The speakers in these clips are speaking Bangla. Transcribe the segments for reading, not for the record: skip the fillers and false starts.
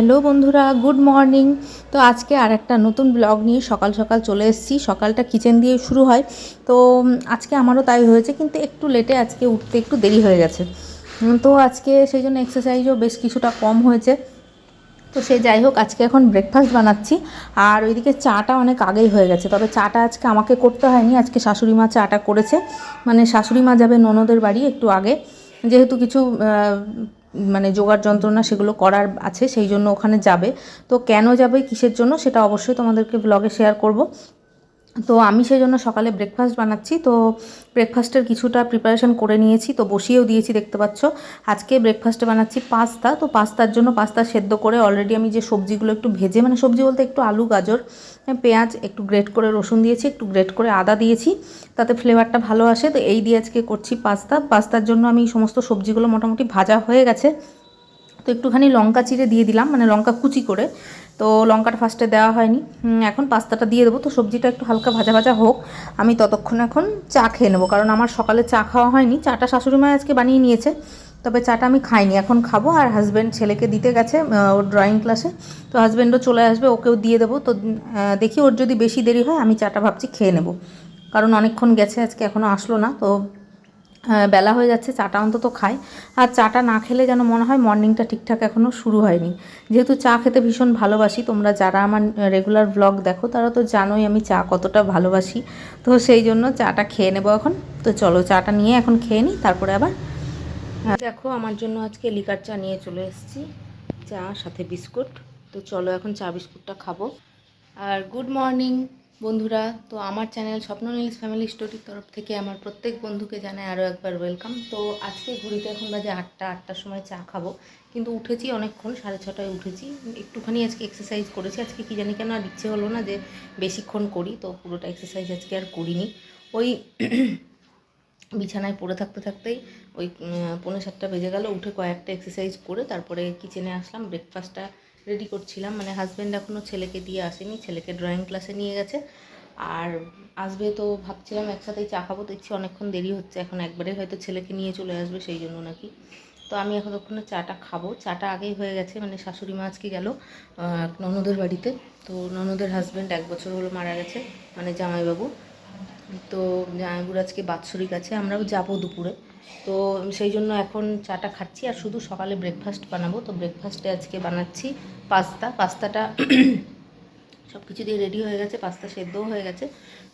হ্যালো বন্ধুরা, গুড মর্নিং। তো আজকে আর একটা নতুন ব্লগ নিয়ে সকাল সকাল চলে এসেছি। সকালটা কিচেন দিয়ে শুরু হয়, তো আজকে আমারও তাই হয়েছে, কিন্তু একটু লেটে আজকে উঠতে একটু দেরি হয়ে গেছে। তো আজকে সেই জন্য এক্সারসাইজও বেশ কিছুটা কম হয়েছে। তো সে যাই হোক, আজকে এখন ব্রেকফাস্ট বানাচ্ছি। আর ওইদিকে চাটা অনেক আগেই হয়ে গেছে, তবে চাটা আজকে আমাকে করতে হয়নি, আজকে শাশুড়ি মা চাটা করেছে। মানে শাশুড়ি মা যাবে ননদের বাড়ি একটু আগে, যেহেতু কিছু মানে জোগাড় যন্ত্রণা সেগুলো করার আছে, সেই জন্য ওখানে যাবে। তো কেন যাবে, কিসের জন্য, সেটা অবশ্যই তোমাদেরকে ব্লগে শেয়ার করব। তো আমি সেই জন্য সকালে ব্রেকফাস্ট বানাচ্ছি। তো ব্রেকফাস্টের কিছুটা প্রিপারেশন করে নিয়েছি, তো বসিয়েও দিয়েছি, দেখতে পাচ্ছ। আজকে ব্রেকফাস্টে বানাচ্ছি পাস্তা। তো পাস্তার জন্য পাস্তা সেদ্ধ করে অলরেডি আমি যে সবজিগুলো একটু ভেজে, মানে সবজি বলতে একটু আলু, গাজর, পেঁয়াজ, একটু গ্রেট করে রসুন দিয়েছি, একটু গ্রেট করে আদা দিয়েছি, তাতে ফ্লেভারটা ভালো আসে। তো এই দিয়ে আজকে করছি পাস্তা। পাস্তার জন্য আমি সমস্ত সবজিগুলো মোটামুটি ভাজা হয়ে গেছে। তো একটুখানি লঙ্কা চিড়ে দিয়ে দিলাম, মানে লঙ্কা কুচি করে। তো লঙ্কাটা ফার্স্টে দেওয়া হয়নি, এখন পাস্তাটা দিয়ে দেবো। তো সবজিটা একটু হালকা ভাজা ভাজা হোক, আমি ততক্ষণ এখন চা খেয়ে নেবো, কারণ আমার সকালে চা খাওয়া হয়নি। চাটা শাশুড়ি মা আজকে বানিয়ে নিয়েছে, তবে চাটা আমি খাইনি, এখন খাবো। আর হাজব্যান্ড ছেলেকে দিতে গেছে ওর ড্রয়িং ক্লাসে, তো হাজব্যান্ডও চলে আসবে, ওকেও দিয়ে দেবো। তো দেখি ওর যদি বেশি দেরি হয়, আমি চাটা ভাবছি খেয়ে নেবো, কারণ অনেকক্ষণ গেছে আজকে, এখনও আসলো না। তো বেলা হয়ে যাচ্ছে, চাটা অন্তত খাই। আর চাটা না খেলে যেন মনে হয় মর্নিংটা ঠিকঠাক এখনও শুরু হয়নি। যেহেতু চা খেতে ভীষণ ভালোবাসি, তোমরা যারা আমার রেগুলার ব্লগ দেখো তারা তো জানোই আমি চা কতটা ভালোবাসি। তো সেই জন্য চাটা খেয়ে নেবো এখন। তো চলো চাটা নিয়ে এখন খেয়ে নিই, তারপরে আবার দেখো আমার জন্য আজকে লিকার চা নিয়ে চলে এসেছি, চা সাথে বিস্কুট। তো চলো এখন চা বিস্কুটটা খাবো। আর গুড মর্নিং বন্ধুরা। তো আমার চ্যানেল স্বপ্ননীলস ফ্যামিলি স্টোরির তরফ থেকে আমার প্রত্যেক বন্ধুকে জানাই আরও একবার ওয়েলকাম। তো আজকে ঘড়িতে এখন বাজে 8টার সময় চা খাবো, কিন্তু উঠেছি অনেকক্ষণ, 6:30টায় উঠেছি। একটুখানি আজকে এক্সারসাইজ করেছি, আজকে কী জানি কেন আর ইচ্ছে হলো না যে বেশিক্ষণ করি, তো পুরোটা এক্সারসাইজ আজকে আর করিনি। ওই বিছানায় পড়ে থাকতে থাকতেই ওই 6:45 বেজে গেল। উঠে কয়েকটা এক্সারসাইজ করে তারপরে কিচেনে আসলাম, ব্রেকফাস্টটা রেডি করছিলাম। মানে হাজব্যান্ড এখনও ছেলেকে দিয়ে আসেনি, ছেলেকে ড্রয়িং ক্লাসে নিয়ে গেছে, আর আসবে। তো ভাবছিলাম একসাথেই চা খাবো, দেখছি অনেকক্ষণ দেরি হচ্ছে, এখন একবারে হয়তো ছেলেকে নিয়ে চলে আসবে, সেই জন্য নাকি। তো আমি এখন ওখানে চাটা খাবো, চাটা আগেই হয়ে গেছে। মানে শাশুড়ি মা আজকে গেল ননদের বাড়িতে। তো ননদের হাজব্যান্ড 1 বছর হলো মারা গেছে, মানে জামাইবাবু। তো জামাইবাবুর আজকে বাৎসরিক আছে, আমরাও যাবো দুপুরে। তো সেই জন্য এখন চাটা খাচ্ছি, আর শুধু সকালে ব্রেকফাস্ট বানাবো। তো ব্রেকফাস্টে আজকে বানাচ্ছি পাস্তাটা সব কিছু দিয়ে রেডি হয়ে গেছে, পাস্তা সেদ্ধও হয়ে গেছে,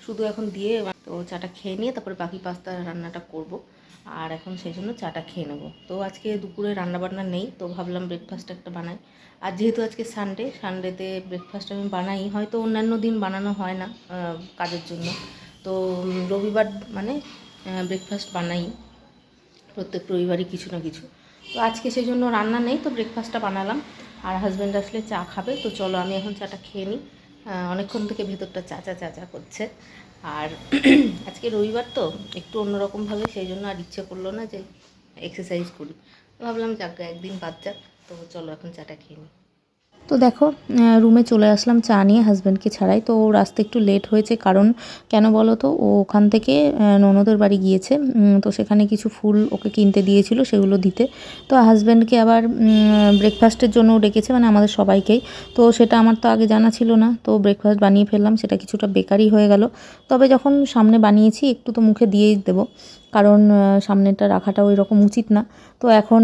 শুধু এখন দিয়ে তো চাটা খেয়ে নিয়ে তারপরে বাকি পাস্তা রান্নাটা করব। আর এখন সেই জন্য চাটা খেয়ে নেবো। তো আজকে দুপুরে রান্নাবান্না নেই, তো ভাবলাম ব্রেকফাস্ট একটা বানাই। আর যেহেতু আজকে সানডেতে ব্রেকফাস্ট আমি বানাই, হয়তো অন্যান্য দিন বানানো হয় না কাজের জন্য। তো রবিবার মানে ব্রেকফাস্ট বানাই প্রত্যেক রবিবারই কিছু না কিছু। তো আজকে সেই জন্য রান্না নেই, তো ব্রেকফাস্টটা বানালাম। আর হাজব্যান্ড আসলে চা খাবে, তো চলো আমি এখন চাটা খেয়ে নিই। অনেকক্ষণ থেকে ভেতরটা চা চা চা চা করছে। আর আজকে রবিবার তো একটু অন্যরকমভাবে, সেই জন্য আর ইচ্ছে করলো না যে এক্সারসাইজ করি, ভাবলাম যাক একদিন বাদ যাক। তো চলো এখন চাটা খেয়ে নিই। তো দেখো রুমে চলে আসলাম চা নিয়ে, হাজব্যান্ডকে ছাড়াই। তো ওর আসতে একটু লেট হয়েছে, কারণ কেন বলো তো, ও ওখান থেকে ননদের বাড়ি গিয়েছে, তো সেখানে কিছু ফুল ওকে কিনতে দিয়েছিল, সেগুলো দিতে। তো হাজব্যান্ডকে আবার ব্রেকফাস্টের জন্যও ডেকেছে, মানে আমাদের সবাইকেই। তো সেটা আমার তো আগে জানা ছিল না, তো ব্রেকফাস্ট বানিয়ে ফেললাম, সেটা কিছুটা বেকারই হয়ে গেল। তবে যখন সামনে বানিয়েছি একটু তো মুখে দিয়েই দেবো, কারণ সামনেটা রাখাটা ওই রকম উচিত না। তো এখন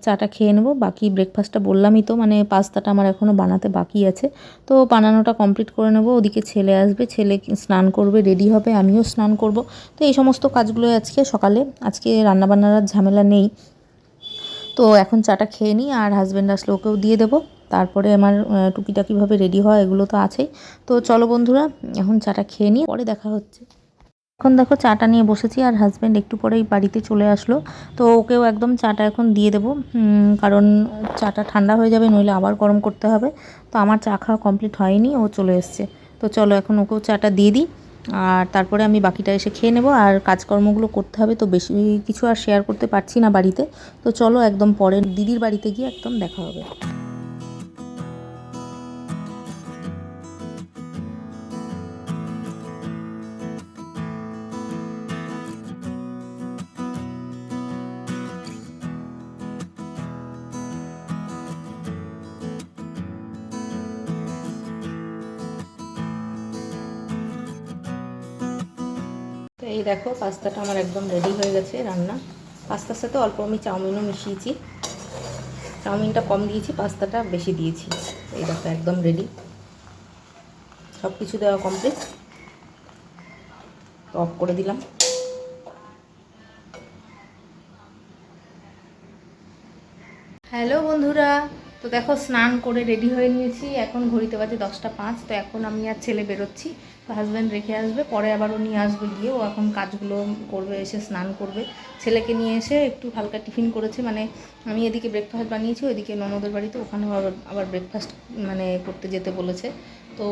চাটা খেয়ে নেবো, বাকি ব্রেকফাস্টটা বললামই তো, মানে পাস্তাটা আমার এখনও বানাতে বাকি আছে। তো বানানোটা কমপ্লিট করে নেবো, ওদিকে ছেলে আসবে, ছেলে স্নান করবে, রেডি হবে, আমিও স্নান করব। তো এই সমস্ত কাজগুলো আজকে সকালে, আজকে রান্নাবান্নার আর ঝামেলা নেই। তো এখন চাটা খেয়ে নিই, আর হাজব্যান্ড আসলে ওকেও দিয়ে দেবো। তারপরে আমার টুকিটাকিভাবে রেডি হওয়া, এগুলো তো আছেই। তো চলো বন্ধুরা, এখন চাটা খেয়ে নিই, পরে দেখা হচ্ছে। এখন দেখো চাটা নিয়ে বসেছি, আর হাজব্যান্ড একটু পরেই বাড়িতে চলে আসলো। তো ওকেও একদম চাটা এখন দিয়ে দেবো, কারণ চাটা ঠান্ডা হয়ে যাবে, নইলে আবার গরম করতে হবে। তো আমার চা খাওয়া কমপ্লিট হয়নি, ও চলে এসছে। তো চলো এখন ওকেও চাটা দিয়ে দিই, আর তারপরে আমি বাকিটা এসে খেয়ে নেবো। আর কাজকর্মগুলো করতে হবে, তো বেশি কিছু আর শেয়ার করতে পারছি না বাড়িতে। তো চলো একদম পরে দিদির বাড়িতে গিয়ে একদম দেখা হবে। এই দেখো পাস্তাটা আমার একদম রেডি হয়ে গেছে রান্না। পাস্তার সাথে অল্প আমি চাউমিনও মিশিয়েছি, চাউমিনটা কম দিয়েছি, পাস্তাটা বেশি দিয়েছি। এই দেখো একদম রেডি, সব কিছু দেওয়া কমপ্লিট। অফ করে দিলাম। হ্যালো বন্ধুরা, তো দেখো স্নান করে রেডি হয়ে নিয়েছি, এখন ঘড়িতে বাজে 10টা 5। তো এখন আমি আর ছেলে বেরোচ্ছি, তো হাজব্যান্ড রেখে আসবে, পরে আবার ও নিয়ে আসবে গিয়ে। ও এখন কাজগুলো করবে, এসে স্নান করবে। ছেলেকে নিয়ে এসে একটু হালকা টিফিন করেছে, মানে আমি এদিকে ব্রেকফাস্ট বানিয়েছি, ওইদিকে ননদের বাড়িতে ওখানেও আবার ব্রেকফাস্ট মানে করতে যেতে বলেছে। তো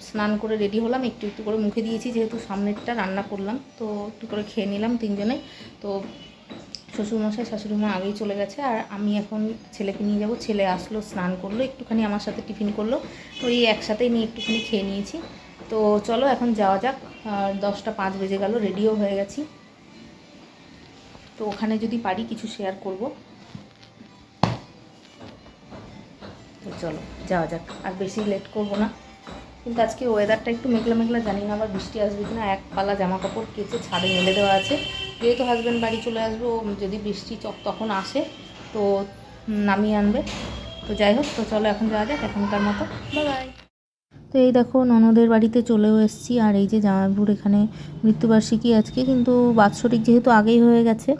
স্নান করে রেডি হলাম, একটু একটু করে মুখে দিয়েছি, যেহেতু সামনেরটা রান্না করলাম, তো একটু করে খেয়ে নিলাম তিনজনে। তো শ্বশুরমশাই শাশুড়িমা আগেই চলে গেছে, আর আমি এখন ছেলেকে নিয়ে যাব। ছেলে আসলো, স্নান করলো, একটুখানি আমার সাথে টিফিন করলো, তো এই একসাথেই নিয়ে একটুখানি খেয়ে নিয়েছি। তো চলো এখন যাওয়া যাক। 10টা 5 বেজে গেল, রেডিও হয়ে গেছি। তো ওখানে যদি পারি কিছু শেয়ার করব। তো চলো যাওয়া যাক, আর বেশি লেট করব না। কিন্তু আজকে ওয়েদারটা একটু মেঘলা মেঘলা, জানি না আবার বৃষ্টি আসবে কিনা। এক পালা জামা কাপড় কেচে ছাদে মেলে দেওয়া আছে, যেহেতু হাজব্যান্ড বাড়ি চলে আসবে, ও যদি বৃষ্টি তখন আসে তো নামিয়ে আনবে। তো যাই হোক, তো চলো এখন যাওয়া যাক, এখনকার মতো বাই বাই। তো এই দেখো ননদের বাড়িতে চলেও এসেছি, আর এই যে জামাইবাবুর এখানে মৃত্যুবার্ষিকী আজকে, কিন্তু বাৎসরিক যেহেতু আগেই হয়ে গেছে,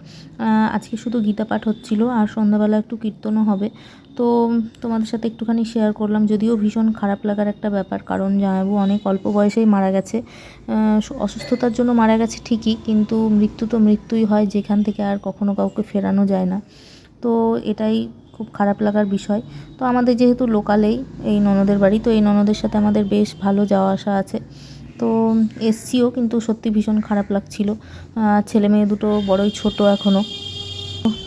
আজকে শুধু গীতা পাঠ হচ্ছিল, আর সন্ধ্যাবেলা একটু কীর্তনও হবে। তো তোমাদের সাথে একটুখানি শেয়ার করলাম, যদিও ভীষণ খারাপ লাগার একটা ব্যাপার, কারণ জামাইবাবু অনেক অল্প বয়সেই মারা গেছে। অসুস্থতার জন্য মারা গেছে ঠিকই, কিন্তু মৃত্যু তো মৃত্যুই হয়, যেখান থেকে আর কখনো কাউকে ফেরানো যায় না। তো এটাই খুব খারাপ লাগার বিষয়। তো আমাদের যেহেতু লোকালেই এই ননদের বাড়ি, তো এই ননদের সাথে আমাদের বেশ ভালো যাওয়া আসা আছে। তো এসছিও, কিন্তু সত্যি ভীষণ খারাপ লাগছিল। ছেলে মেয়ে দুটো বড়ই ছোট এখনও।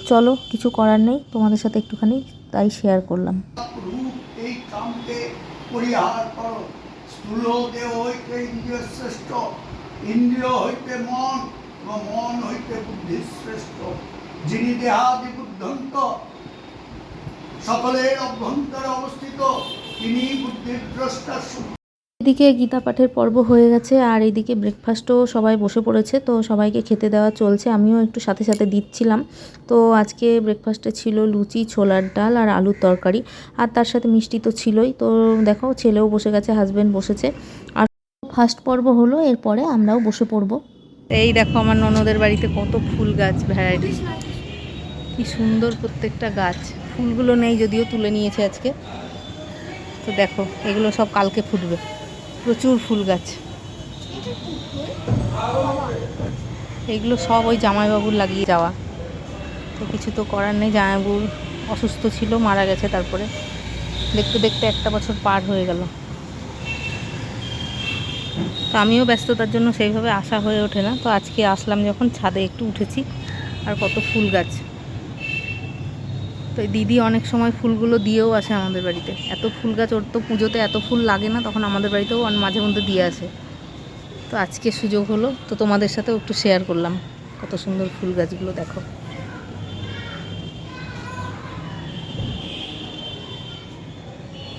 চলো কিছু করার নেই, তোমাদের সাথে একটুখানি তাই শেয়ার করলাম। এই কামকে পরিহার করো। স্থূল দেহ হইতে ইন্দ্রিয় শ্রেষ্ঠ, ইন্দ্রিয় হইতে মন, এবং মন হইতে বুদ্ধি শ্রেষ্ঠ। যিনি দেহাদি বুদ্ধন্ত সকলের অভ্যন্তরে অবস্থিত, তিনি বুদ্ধির দ্রষ্টা। এদিকে গীতা পাঠের পর্ব হয়ে গেছে, আর এদিকে ব্রেকফাস্টও সবাই বসে পড়েছে, তো সবাইকে খেতে দেওয়া চলছে, আমিও একটু সাথে সাথে দিচ্ছিলাম। তো আজকে ব্রেকফাস্টে ছিল লুচি, ছোলার ডাল আর আলুর তরকারি, আর তার সাথে মিষ্টি তো ছিলই। তো দেখো ছেলেও বসে গেছে, হাজব্যান্ড বসেছে, আর ফার্স্ট পর্ব হলো, এরপরে আমরাও বসে পড়ব। এই দেখো আমার ননদের বাড়িতে কত ফুল গাছ, ভ্যারাইটি, কি সুন্দর প্রত্যেকটা গাছ। ফুলগুলো নেই, যদিও তুলে নিয়েছে আজকে। তো দেখো এগুলো সব কালকে ফুটবে, প্রচুর ফুল গাছ। এইগুলো সব ওই জামাইবাবুর লাগিয়ে যাওয়া, তো কিছু তো করার নেই। জামাইবাবুর অসুস্থ ছিল, মারা গেছে, তারপরে দেখতে দেখতে 1 বছর পার হয়ে গেল। তো আমিও ব্যস্ততার জন্য সেইভাবে আসা হয়ে ওঠে না। তো আজকে আসলাম যখন, ছাদে একটু উঠেছি, আর কত ফুল গাছ। তো দিদি অনেক সময় ফুলগুলো দিয়েও আসে আমাদের বাড়িতে, এত ফুল গাছ। ওর তো পুজোতে এত ফুল লাগে না, তখন আমাদের বাড়িতেও মাঝে মধ্যে দিয়ে আসে। তো আজকে সুযোগ হলো, তো তোমাদের সাথেও একটু শেয়ার করলাম। কত সুন্দর ফুল গাছগুলো দেখো,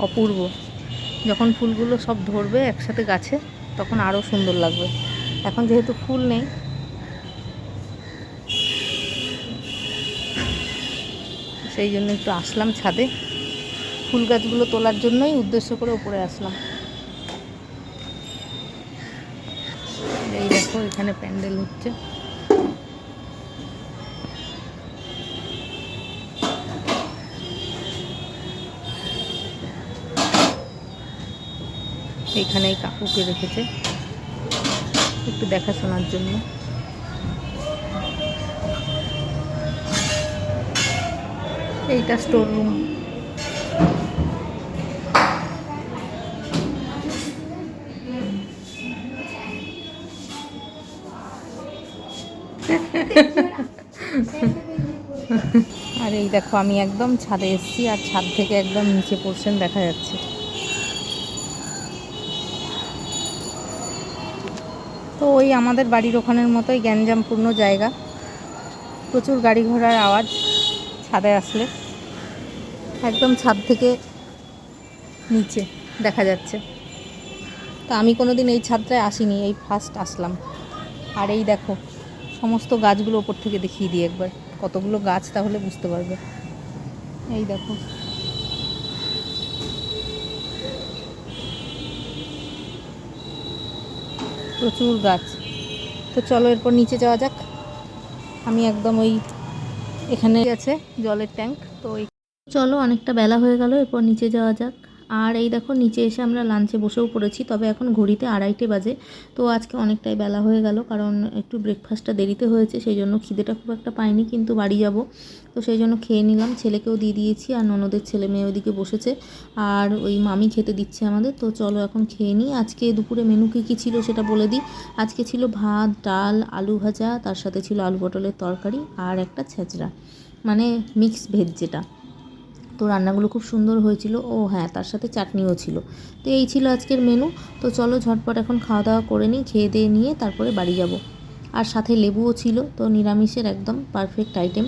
অপূর্ব। যখন ফুলগুলো সব ধরবে একসাথে গাছে, তখন আরও সুন্দর লাগবে। এখন যেহেতু ফুল নেই, সেই জন্য একটু আসলাম ছাদে, ফুল গাছগুলো তোলার জন্যই উদ্দেশ্য করে উপরে আসলাম। এই দেখো এখানে প্যান্ডেল হচ্ছে। এইখানে এই কাকুকে রেখেছে একটু দেখাশোনার জন্য। এইটা স্টোর রুম। আর এই দেখো আমি একদম ছাদে এসেছি, আর ছাদ থেকে একদম নিচে পোর্শন দেখা যাচ্ছে। তো ওই আমাদের বাড়ির ওখানের মতোই গ্যাঞ্জামপূর্ণ জায়গা, প্রচুর গাড়ি ঘোড়ার আওয়াজ ছাদে আসলে। একদম ছাদ থেকে নিচে দেখা যাচ্ছে। তো আমি কোনোদিন এই ছাদটায় আসিনি, এই ফার্স্ট আসলাম। আর এই দেখো সমস্ত গাছগুলো ওপর থেকে দেখিয়ে দিই একবার, কতগুলো গাছ তাহলে বুঝতে পারবে। এই দেখো প্রচুর গাছ। তো চলো এরপর নিচে যাওয়া যাক। আমি একদম ওই এখানে আছে জলের ট্যাঙ্ক, তো চলো অনেকটা বেলা হয়ে গেল, এরপর নিচে যাওয়া যাক। আর এই দেখো নিচে এসে আমরা লাঞ্চে বসেও পড়েছি, তবে এখন ঘড়িতে 2:30 বাজে। তো আজকে অনেকটাই বেলা হয়ে গেল, কারণ একটু ব্রেকফাস্টটা দেরিতে হয়েছে, সেই জন্য খিদেটা খুব একটা পাইনি, কিন্তু বাড়ি যাব তো সেই জন্য খেয়ে নিলাম। ছেলেকেও দিয়ে দিয়েছি, আর ননদের ছেলে মেয়ে ওইদিকে বসেছে, আর ওই মামি খেতে দিচ্ছে আমাদের। তো চলো এখন খেয়ে নিই। আজকে দুপুরে মেনু কী ছিল সেটা বলে দিই। আজকে ছিল ভাত, ডাল, আলু ভাজা, তার সাথে ছিল আলু পটলের তরকারি আর একটা ছেঁচড়া, মানে মিক্স ভেজ যেটা। তো রান্নাগুলো খুব সুন্দর হয়েছিল। ও হ্যাঁ, তার সাথে চাটনিও ছিল। তো এই ছিল আজকের মেনু। তো চলো ঝটপট এখন খাওয়া দাওয়া করে নিই, খেয়ে দিয়ে নিয়ে তারপরে বাড়ি যাব। আর সাথে লেবুও ছিল, তো নিরামিষের একদম পারফেক্ট আইটেম।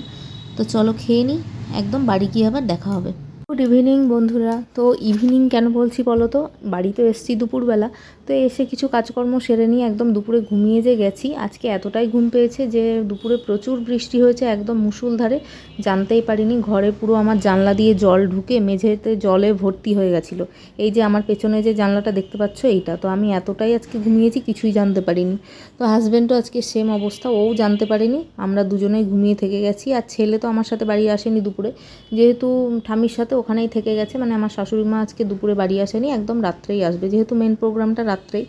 তো চলো খেয়ে নিই, একদম বাড়ি গিয়ে আবার দেখা হবে। গুড ইভিনিং বন্ধুরা। তো ইভিনিং কেন বলছি বলো তো, বাড়িতে এসেছি দুপুরবেলা, তো এসে কিছু কাজকর্ম সেরে নিয়ে একদম দুপুরে ঘুমিয়ে যে গেছি। আজকে এতটাই ঘুম পেয়েছে যে দুপুরে প্রচুর বৃষ্টি হয়েছে, একদম মুষলধারে, জানতেই পারিনি। ঘরে পুরো আমার জানলা দিয়ে জল ঢুকে মেঝেতে জলে ভর্তি হয়ে গেছিলো। এই যে আমার পেছনে যে জানলাটা দেখতে পাচ্ছ এইটা, তো আমি এতটাই আজকে ঘুমিয়েছি কিছুই জানতে পারিনি। তো হাজব্যান্ডও আজকে সেম অবস্থা, ও জানতে পারিনি, আমরা দুজনেই ঘুমিয়ে থেকে গেছি। আর ছেলে তো আমার সাথে বাড়ি আসেনি দুপুরে, যেহেতু ঠামির সাথে ওখানেই থেকে গেছে, মানে আমার শাশুড়ি মা আজকে দুপুরে বাড়ি আসেনি, একদম রাত্রেই আসবে, যেহেতু মেন প্রোগ্রামটা রাত্রেই।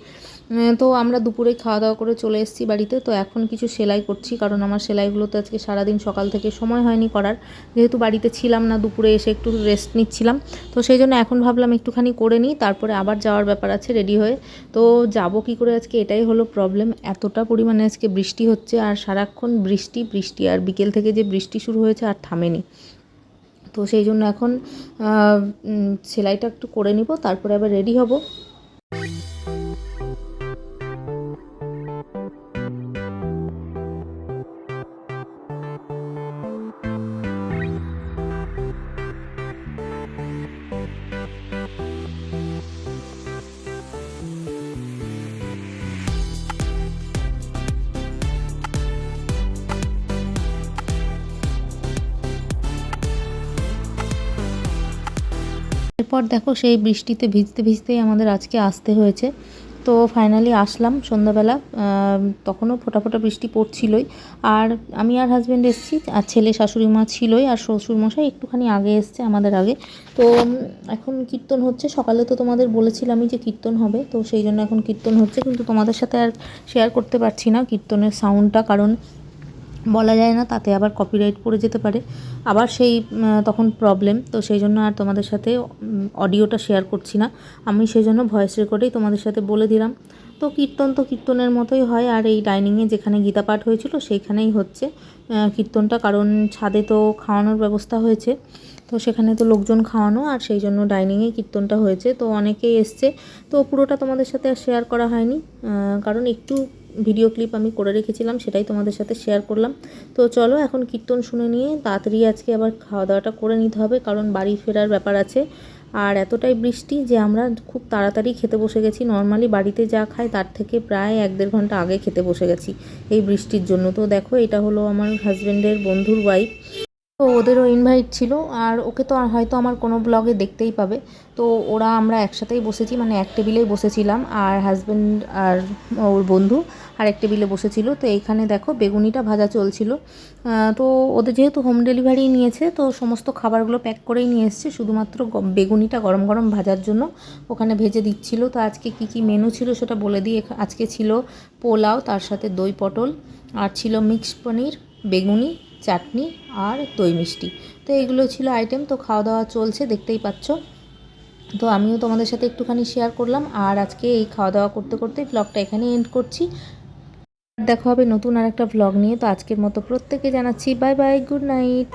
তো আমরা দুপুরে খাওয়া দাওয়া করে চলে এসেছি বাড়িতে। তো এখন কিছু সেলাই করছি, কারণ আমার সেলাইগুলো তো আজকে সারাদিন সকাল থেকে সময় হয়নি করার, যেহেতু বাড়িতে ছিলাম না, দুপুরে এসে একটু রেস্ট নিচ্ছিলাম। তো সেই জন্য এখন ভাবলাম একটুখানি করে নিই, তারপরে আবার যাওয়ার ব্যাপার আছে রেডি হয়ে। তো যাব কী করে আজকে, এটাই হলো প্রবলেম। এতটা পরিমাণে আজকে বৃষ্টি হচ্ছে, আর সারাক্ষণ বৃষ্টি বৃষ্টি, আর বিকেল থেকে যে বৃষ্টি শুরু হয়েছে আর থামেনি। তো সেই জন্য এখন সেলাইটা একটু করে নিব, তারপরে আবার রেডি হব। এরপর দেখো সেই বৃষ্টিতে ভিজতে ভিজতেই আমাদের আজকে আসতে হয়েছে। তো ফাইনালি আসলাম সন্ধ্যাবেলা, তখনও ফোঁটা ফোঁটা বৃষ্টি পড়ছিলই। আর আমি আর হাজব্যান্ড এসেছি, আর ছেলে শাশুড়ি মা ছিলই, আর শ্বশুরমশাই একটুখানি আগে এসছে আমাদের আগে। তো এখন কীর্তন হচ্ছে, সকালে তো তোমাদের বলেছিলামই যে কীর্তন হবে, তো সেই জন্য এখন কীর্তন হচ্ছে, কিন্তু তোমাদের সাথে আর শেয়ার করতে পারছি না কীর্তনের সাউন্ডটা, কারণ বলা যায় না, তাতে আবার কপিরাইট পড়ে যেতে পারে, আবার সেই তখন প্রবলেম। তো সেই জন্য আর তোমাদের সাথে অডিওটা শেয়ার করছি না, আমি সেই জন্য ভয়েস রেকর্ডেই তোমাদের সাথে বলে দিলাম। তো কীর্তনের মতোই হয়, আর এই ডাইনিংয়ে যেখানে গীতা পাঠ হয়েছিল সেইখানেই হচ্ছে কীর্তনটা, কারণ ছাদে তো খাওয়ানোর ব্যবস্থা হয়েছে, তো সেখানে তো লোকজন খাওয়ানো, আর সেই জন্য ডাইনিংয়ে কীর্তনটা হয়েছে। তো অনেকেই এসছে, তো পুরোটা তোমাদের সাথে আর শেয়ার করা হয়নি, কারণ একটু ভিডিও ক্লিপ আমি করে রেখেছিলাম, সেটাই তোমাদের সাথে শেয়ার করলাম। তো চলো এখন কীর্তন শুনে নিয়ে তাড়াতাড়ি আজকে আবার খাওয়া দাওয়াটা করে নিতে হবে, কারণ বাড়ি ফেরার ব্যাপার আছে। আর এতটাই বৃষ্টি যে আমরা খুব তাড়াতাড়ি খেতে বসে গেছি, নর্মালি বাড়িতে যা খাই তার থেকে প্রায় 1-1.5 ঘন্টা আগে খেতে বসে গেছি এই বৃষ্টির জন্য। তো দেখো এটা হলো আমার হাজব্যান্ডের বন্ধুর ওয়াইফ, তো ওদেরও ইনভাইট ছিল, আর ওকে তো হয়তো আমার কোনো ব্লগে দেখতেই পাবে। তো আমরা একসাথেই বসেছি, মানে এক টেবিলেই বসেছিলাম, আর হাজব্যান্ড আর ওর বন্ধু আর এক টেবিলে বসেছিল। তো এইখানে দেখো বেগুনিটা ভাজা চলছিল। তো ওদের যেহেতু হোম ডেলিভারি নিয়েছে, তো সমস্ত খাবারগুলো প্যাক করেই নিয়ে এসছে, শুধুমাত্র বেগুনিটা গরম গরম ভাজার জন্য ওখানে ভেজে দিচ্ছিল। তো আজকে কি কি মেনু ছিল সেটা বলে দিই। আজকে ছিল পোলাও, তার সাথে দই পটল, আর ছিল মিক্সড পনির, বেগুনি, চাটনি আর দই মিষ্টি। তো এইগুলো ছিল আইটেম। তো খাওয়া দাওয়া চলছে, দেখতেই পাচ্ছ। তো আমিও তোমাদের সাথে একটুখানি শেয়ার করলাম, আর আজকে এই খাওয়া দাওয়া করতে করতে ব্লগটা এখানেই এন্ড করছি। দেখা হবে নতুন আর একটা ব্লগ নিয়ে। তো আজকের মতো প্রত্যেকে জানাচ্ছি বাই বাই, গুড নাইট।